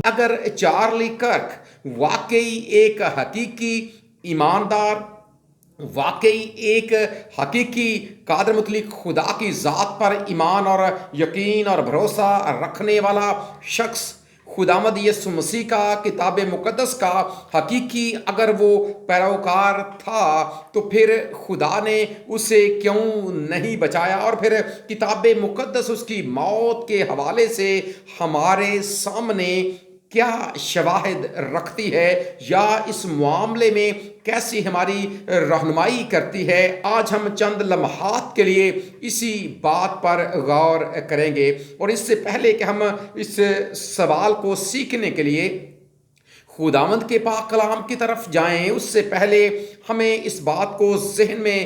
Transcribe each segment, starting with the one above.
اگر چارلی کرک واقعی ایک حقیقی ایماندار، واقعی ایک حقیقی قادر مطلق خدا کی ذات پر ایمان اور یقین اور بھروسہ رکھنے والا شخص، خداوند یسوع مسیح کا کتاب مقدس کا حقیقی اگر وہ پیروکار تھا، تو پھر خدا نے اسے کیوں نہیں بچایا؟ اور پھر کتاب مقدس اس کی موت کے حوالے سے ہمارے سامنے کیا شواہد رکھتی ہے، یا اس معاملے میں کیسی ہماری رہنمائی کرتی ہے؟ آج ہم چند لمحات کے لیے اسی بات پر غور کریں گے، اور اس سے پہلے کہ ہم اس سوال کو سیکھنے کے لیے خداوند کے پاک کلام کی طرف جائیں، اس سے پہلے ہمیں اس بات کو ذہن میں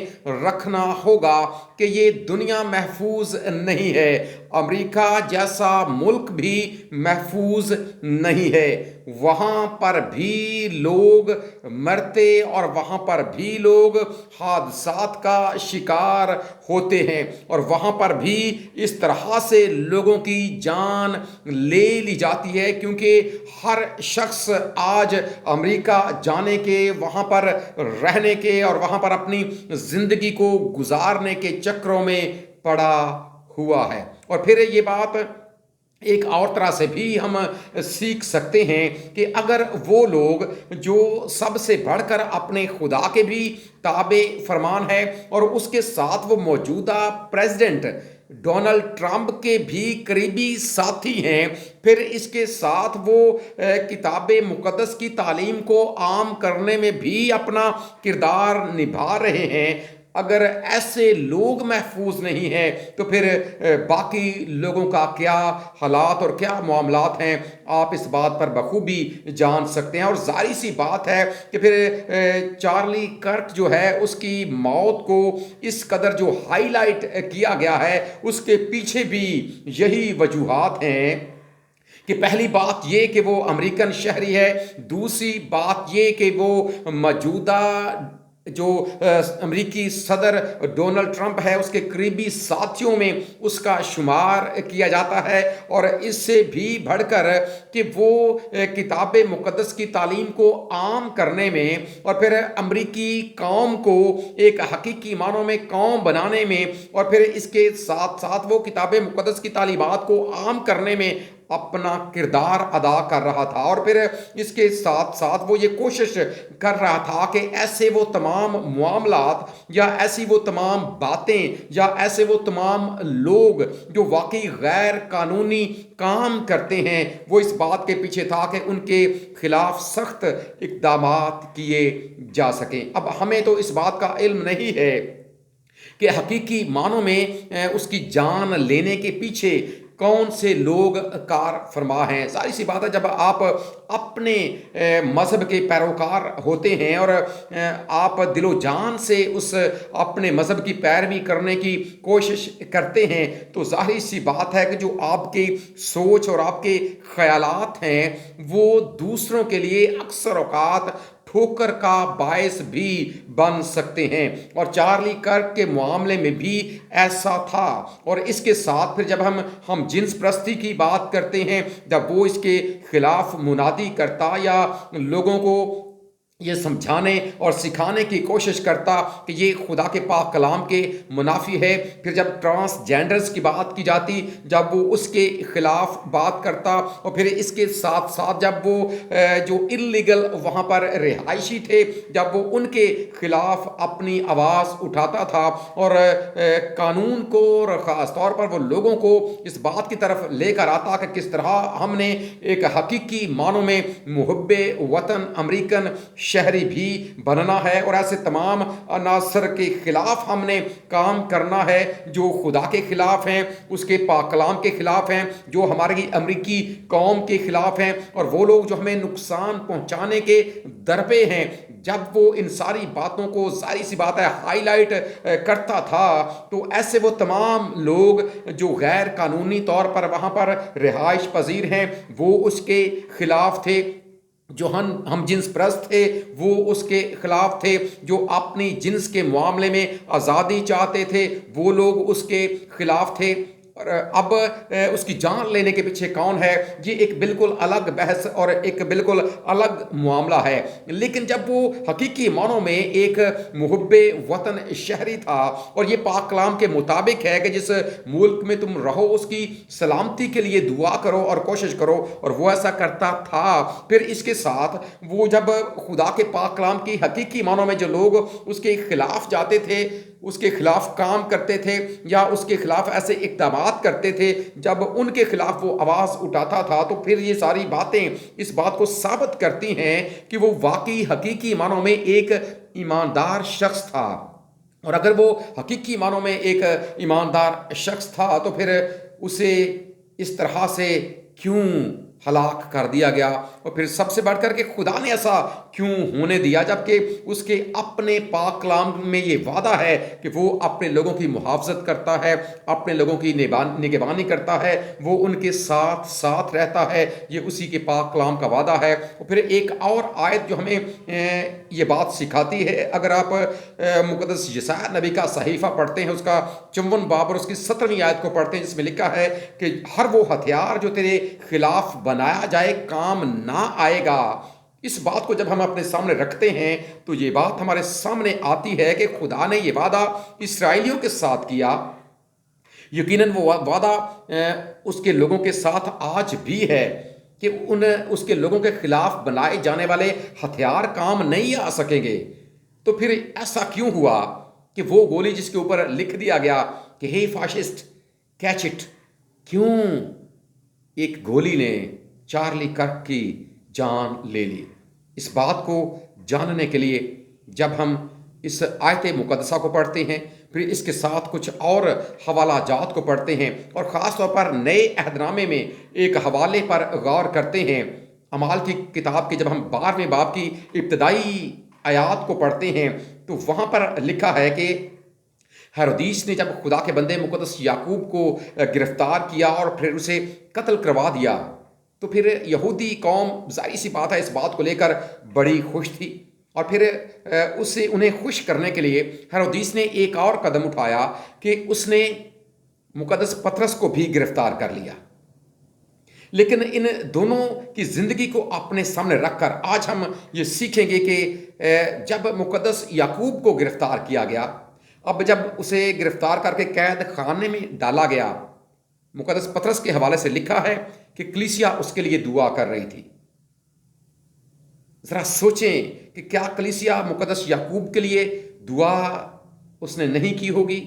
رکھنا ہوگا کہ یہ دنیا محفوظ نہیں ہے، امریکہ جیسا ملک بھی محفوظ نہیں ہے۔ وہاں پر بھی لوگ مرتے اور وہاں پر بھی لوگ حادثات کا شکار ہوتے ہیں، اور وہاں پر بھی اس طرح سے لوگوں کی جان لے لی جاتی ہے، کیونکہ ہر شخص آج امریکہ جانے کے، وہاں پر رہنے کے اور وہاں پر اپنی زندگی کو گزارنے کے چکروں میں پڑا ہوا ہے۔ اور پھر یہ بات ایک اور طرح سے بھی ہم سیکھ سکتے ہیں کہ اگر وہ لوگ جو سب سے بڑھ کر اپنے خدا کے بھی تابع فرمان ہے، اور اس کے ساتھ وہ موجودہ پریزیڈنٹ ڈونلڈ ٹرمپ کے بھی قریبی ساتھی ہیں، پھر اس کے ساتھ وہ کتاب مقدس کی تعلیم کو عام کرنے میں بھی اپنا کردار نبھا رہے ہیں، اگر ایسے لوگ محفوظ نہیں ہیں تو پھر باقی لوگوں کا کیا حالات اور کیا معاملات ہیں، آپ اس بات پر بخوبی جان سکتے ہیں۔ اور ظاہر سی بات ہے کہ پھر چارلی کرک جو ہے، اس کی موت کو اس قدر جو ہائی لائٹ کیا گیا ہے، اس کے پیچھے بھی یہی وجوہات ہیں کہ پہلی بات یہ کہ وہ امریکن شہری ہے، دوسری بات یہ کہ وہ موجودہ جو امریکی صدر ڈونلڈ ٹرمپ ہے، اس کے قریبی ساتھیوں میں اس کا شمار کیا جاتا ہے، اور اس سے بھی بڑھ کر کہ وہ کتاب مقدس کی تعلیم کو عام کرنے میں اور پھر امریکی قوم کو ایک حقیقی معنوں میں قوم بنانے میں، اور پھر اس کے ساتھ ساتھ وہ کتاب مقدس کی تعلیمات کو عام کرنے میں اپنا کردار ادا کر رہا تھا، اور پھر اس کے ساتھ ساتھ وہ یہ کوشش کر رہا تھا کہ ایسے وہ تمام معاملات یا ایسی وہ تمام باتیں یا ایسے وہ تمام لوگ جو واقعی غیر قانونی کام کرتے ہیں، وہ اس بات کے پیچھے تھا کہ ان کے خلاف سخت اقدامات کیے جا سکیں۔ اب ہمیں تو اس بات کا علم نہیں ہے کہ حقیقی معنوں میں اس کی جان لینے کے پیچھے کون سے لوگ کار فرما ہیں۔ ظاہر سی بات ہے، جب آپ اپنے مذہب کے پیروکار ہوتے ہیں اور آپ دل و جان سے اس اپنے مذہب کی پیروی کرنے کی کوشش کرتے ہیں، تو ظاہر سی بات ہے کہ جو آپ کی سوچ اور آپ کے خیالات ہیں، وہ دوسروں کے لیے اکثر اوقات ٹھوکر کا باعث بھی بن سکتے ہیں، اور چارلی کرک کے معاملے میں بھی ایسا تھا۔ اور اس کے ساتھ پھر جب ہم جنس پرستی کی بات کرتے ہیں، جب وہ اس کے خلاف منادی کرتا یا لوگوں کو یہ سمجھانے اور سکھانے کی کوشش کرتا کہ یہ خدا کے پاک کلام کے منافی ہے، پھر جب ٹرانسجینڈرز کی بات کی جاتی، جب وہ اس کے خلاف بات کرتا، اور پھر اس کے ساتھ ساتھ جب وہ جو اللیگل وہاں پر رہائشی تھے، جب وہ ان کے خلاف اپنی آواز اٹھاتا تھا، اور قانون کو اور خاص طور پر وہ لوگوں کو اس بات کی طرف لے کر آتا کہ کس طرح ہم نے ایک حقیقی معنوں میں محب وطن امریکن شہری بھی بننا ہے، اور ایسے تمام عناصر کے خلاف ہم نے کام کرنا ہے جو خدا کے خلاف ہیں، اس کے پاک کلام کے خلاف ہیں، جو ہماری امریکی قوم کے خلاف ہیں، اور وہ لوگ جو ہمیں نقصان پہنچانے کے درپے ہیں۔ جب وہ ان ساری باتوں کو ظاہر سی بات ہے ہائی لائٹ کرتا تھا، تو ایسے وہ تمام لوگ جو غیر قانونی طور پر وہاں پر رہائش پذیر ہیں، وہ اس کے خلاف تھے، جو ہم جنس پرست تھے وہ اس کے خلاف تھے، جو اپنی جنس کے معاملے میں آزادی چاہتے تھے وہ لوگ اس کے خلاف تھے۔ اور اب اس کی جان لینے کے پیچھے کون ہے، یہ ایک بالکل الگ بحث اور ایک بالکل الگ معاملہ ہے۔ لیکن جب وہ حقیقی معنوں میں ایک محب وطن شہری تھا، اور یہ پاک کلام کے مطابق ہے کہ جس ملک میں تم رہو اس کی سلامتی کے لیے دعا کرو اور کوشش کرو، اور وہ ایسا کرتا تھا، پھر اس کے ساتھ وہ جب خدا کے پاک کلام کی حقیقی معنوں میں جو لوگ اس کے خلاف جاتے تھے، اس کے خلاف کام کرتے تھے یا اس کے خلاف ایسے اقدامات کرتے تھے، جب ان کے خلاف وہ آواز اٹھاتا تھا، تو پھر یہ ساری باتیں اس بات کو ثابت کرتی ہیں کہ وہ واقعی حقیقی معنوں میں ایک ایماندار شخص تھا۔ اور اگر وہ حقیقی معنوں میں ایک ایماندار شخص تھا تو پھر اسے اس طرح سے کیوں ہلاک کر دیا گیا؟ اور پھر سب سے بڑھ کر کے خدا نے ایسا کیوں ہونے دیا، جبکہ اس کے اپنے پاک کلام میں یہ وعدہ ہے کہ وہ اپنے لوگوں کی محافظت کرتا ہے، اپنے لوگوں کی نگہبانی کرتا ہے، وہ ان کے ساتھ ساتھ رہتا ہے، یہ اسی کے پاک کلام کا وعدہ ہے۔ اور پھر ایک اور آیت جو ہمیں یہ بات سکھاتی ہے، اگر آپ مقدس یسایا نبی کا صحیفہ پڑھتے ہیں، اس کا 54 باب اور اس کی 17ویں آیت کو پڑھتے ہیں، جس میں لکھا ہے کہ ہر وہ ہتھیار جو تیرے خلاف بنایا جائے کام نہ آئے گا۔ اس بات کو جب ہم اپنے سامنے رکھتے ہیں تو یہ بات ہمارے سامنے آتی ہے کہ خدا نے یہ وعدہ اسرائیلیوں کے ساتھ کیا، یقیناً وہ وعدہ اس کے لوگوں کے ساتھ آج بھی ہے کہ اس کے لوگوں کے خلاف بنائے جانے والے ہتھیار کام نہیں آ سکیں گے۔ تو پھر ایسا کیوں ہوا کہ وہ گولی جس کے اوپر لکھ دیا گیا کہ ہے فاشسٹ کیچ اٹ، کیوں ایک گولی نے چارلی کرک کی جان لے لی؟ اس بات کو جاننے کے لیے جب ہم اس آیت مقدسہ کو پڑھتے ہیں، پھر اس کے ساتھ کچھ اور حوالہ جات کو پڑھتے ہیں، اور خاص طور پر نئے عہد نامے میں ایک حوالے پر غور کرتے ہیں۔ اعمال کی کتاب کے جب ہم 12ویں باب کی ابتدائی آیات کو پڑھتے ہیں تو وہاں پر لکھا ہے کہ ہیرودیس نے جب خدا کے بندے مقدس یعقوب کو گرفتار کیا اور پھر اسے قتل کروا دیا، تو پھر یہودی قوم ظاہری سی بات ہے اس بات کو لے کر بڑی خوش تھی، اور پھر انہیں خوش کرنے کے لیے ہیرودیس نے ایک اور قدم اٹھایا کہ اس نے مقدس پطرس کو بھی گرفتار کر لیا۔ لیکن ان دونوں کی زندگی کو اپنے سامنے رکھ کر آج ہم یہ سیکھیں گے کہ جب مقدس یعقوب کو گرفتار کیا گیا، اب جب اسے گرفتار کر کے قید خانے میں ڈالا گیا، مقدس پطرس کے حوالے سے لکھا ہے کہ کلیسیا اس کے لیے دعا کر رہی تھی۔ ذرا سوچیں کہ کیا کلیسیا مقدس یعقوب کے لیے دعا اس نے نہیں کی ہوگی؟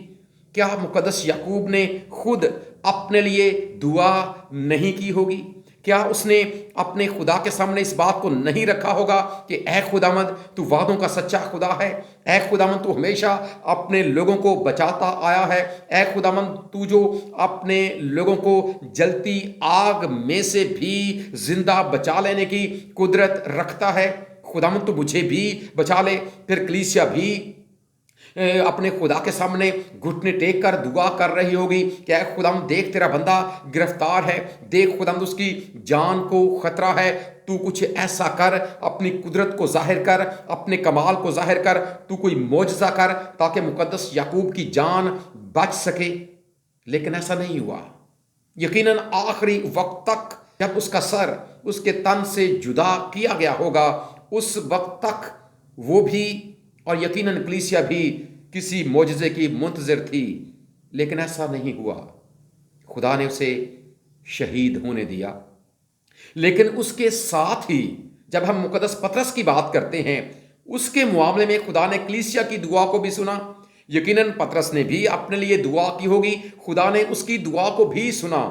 کیا مقدس یعقوب نے خود اپنے لیے دعا نہیں کی ہوگی؟ کیا اس نے اپنے خدا کے سامنے اس بات کو نہیں رکھا ہوگا کہ اے خداوند تو وعدوں کا سچا خدا ہے، اے خداوند تو ہمیشہ اپنے لوگوں کو بچاتا آیا ہے، اے خداوند تو جو اپنے لوگوں کو جلتی آگ میں سے بھی زندہ بچا لینے کی قدرت رکھتا ہے، خداوند تو مجھے بھی بچا لے۔ پھر کلیسیا بھی اپنے خدا کے سامنے گھٹنے ٹیک کر دعا کر رہی ہوگی کہ اے خداوند دیکھ تیرا بندہ گرفتار ہے، دیکھ خداوند اس کی جان کو خطرہ ہے، تو کچھ ایسا کر، اپنی قدرت کو ظاہر کر، اپنے کمال کو ظاہر کر، تو کوئی معجزہ کر تاکہ مقدس یعقوب کی جان بچ سکے۔ لیکن ایسا نہیں ہوا۔ یقیناً آخری وقت تک جب اس کا سر اس کے تن سے جدا کیا گیا ہوگا، اس وقت تک وہ بھی اور یقیناً کلیسیا بھی کسی معجزے کی منتظر تھی، لیکن ایسا نہیں ہوا۔ خدا نے اسے شہید ہونے دیا۔ لیکن اس کے ساتھ ہی جب ہم مقدس پطرس کی بات کرتے ہیں، اس کے معاملے میں خدا نے کلیسیا کی دعا کو بھی سنا۔ یقیناً پطرس نے بھی اپنے لیے دعا کی ہوگی، خدا نے اس کی دعا کو بھی سنا،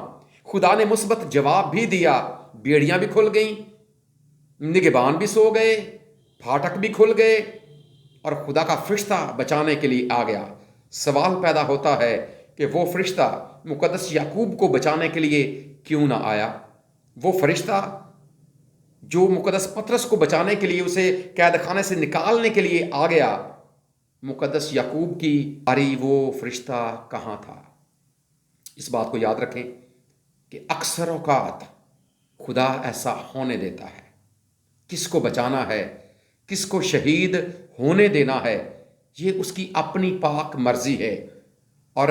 خدا نے مثبت جواب بھی دیا، بیڑیاں بھی کھل گئیں، نگہبان بھی سو گئے، پھاٹک بھی کھل گئے، اور خدا کا فرشتہ بچانے کے لیے آ گیا۔ سوال پیدا ہوتا ہے کہ وہ فرشتہ مقدس یعقوب کو بچانے کے لیے کیوں نہ آیا؟ وہ فرشتہ جو مقدس پطرس کو بچانے کے لیے اسے قید خانے سے نکالنے کے لیے آ گیا، مقدس یعقوب کی باری وہ فرشتہ کہاں تھا؟ اس بات کو یاد رکھیں کہ اکثر اوقات خدا ایسا ہونے دیتا ہے۔ کس کو بچانا ہے، کس کو شہید ہونے دینا ہے، یہ اس کی اپنی پاک مرضی ہے۔ اور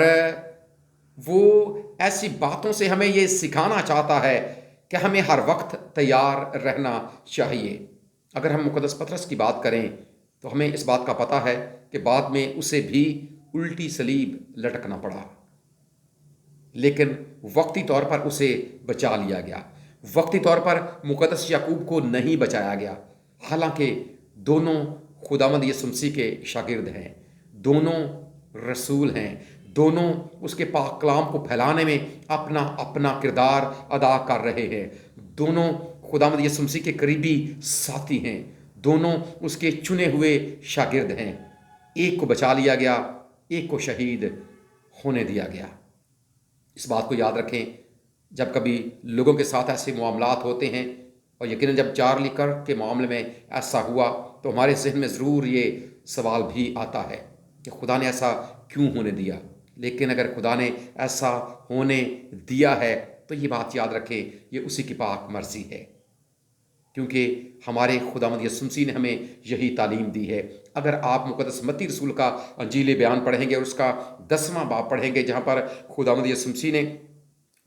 وہ ایسی باتوں سے ہمیں یہ سکھانا چاہتا ہے کہ ہمیں ہر وقت تیار رہنا چاہیے۔ اگر ہم مقدس پطرس کی بات کریں تو ہمیں اس بات کا پتہ ہے کہ بعد میں اسے بھی الٹی صلیب لٹکنا پڑا، لیکن وقتی طور پر اسے بچا لیا گیا۔ وقتی طور پر مقدس یعقوب کو نہیں بچایا گیا، حالانکہ دونوں خداوند یسوع مسیح کے شاگرد ہیں، دونوں رسول ہیں، دونوں اس کے پاک کلام کو پھیلانے میں اپنا اپنا کردار ادا کر رہے ہیں، دونوں خداوند یسوع مسیح کے قریبی ساتھی ہیں، دونوں اس کے چنے ہوئے شاگرد ہیں۔ ایک کو بچا لیا گیا، ایک کو شہید ہونے دیا گیا۔ اس بات کو یاد رکھیں، جب کبھی لوگوں کے ساتھ ایسے معاملات ہوتے ہیں، اور یقیناً جب چارلی کرک کے معاملے میں ایسا ہوا تو ہمارے ذہن میں ضرور یہ سوال بھی آتا ہے کہ خدا نے ایسا کیوں ہونے دیا۔ لیکن اگر خدا نے ایسا ہونے دیا ہے تو یہ بات یاد رکھیں، یہ اسی کی پاک مرضی ہے، کیونکہ ہمارے خداوند یسوع مسیح نے ہمیں یہی تعلیم دی ہے۔ اگر آپ مقدس متی رسول کا انجیل بیان پڑھیں گے اور اس کا 10واں باب پڑھیں گے، جہاں پر خداوند یسوع مسیح نے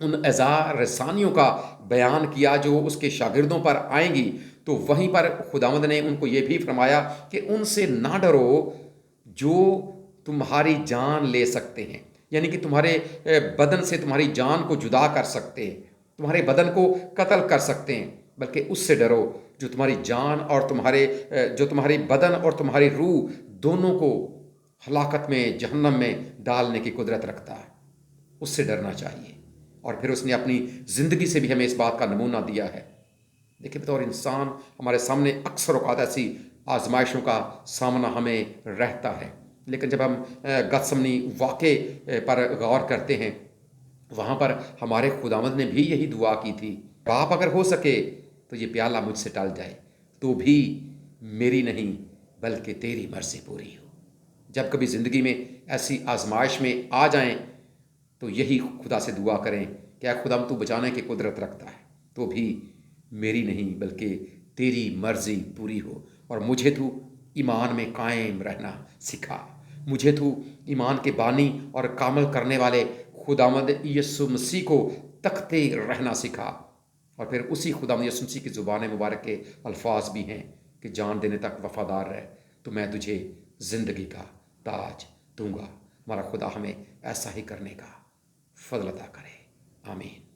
ان اعزاء رسانیوں کا بیان کیا جو اس کے شاگردوں پر آئیں گی، تو وہیں پر خداوند نے ان کو یہ بھی فرمایا کہ ان سے نہ ڈرو جو تمہاری جان لے سکتے ہیں، یعنی کہ تمہارے بدن سے تمہاری جان کو جدا کر سکتے ہیں، تمہارے بدن کو قتل کر سکتے ہیں، بلکہ اس سے ڈرو جو تمہاری جان اور جو تمہارے بدن اور تمہاری روح دونوں کو ہلاکت میں، جہنم میں ڈالنے کی قدرت رکھتا ہے۔ اس سے ڈرنا چاہیے۔ اور پھر اس نے اپنی زندگی سے بھی ہمیں اس بات کا نمونہ دیا ہے۔ دیکھیں، بطور انسان ہمارے سامنے اکثر اوقات ایسی آزمائشوں کا سامنا ہمیں رہتا ہے، لیکن جب ہم گتسمنی واقعے پر غور کرتے ہیں، وہاں پر ہمارے خداوند نے بھی یہی دعا کی تھی، باپ اگر ہو سکے تو یہ پیالہ مجھ سے ٹل جائے، تو بھی میری نہیں بلکہ تیری مرضی پوری ہو۔ جب کبھی زندگی میں ایسی آزمائش میں آ جائیں تو یہی خدا سے دعا کریں کہ اے خدا، تو بچانے کی قدرت رکھتا ہے، تو بھی میری نہیں بلکہ تیری مرضی پوری ہو، اور مجھے تو ایمان میں قائم رہنا سکھا، مجھے تو ایمان کے بانی اور کامل کرنے والے خداوند یسوع مسیح کو تکتے رہنا سکھا۔ اور پھر اسی خداوند یسوع مسیح کی زبان مبارک کے الفاظ بھی ہیں کہ جان دینے تک وفادار رہ تو میں تجھے زندگی کا تاج دوں گا۔ ہمارا خدا ہمیں ایسا ہی کرنے کا فضل عطا کرے، آمین۔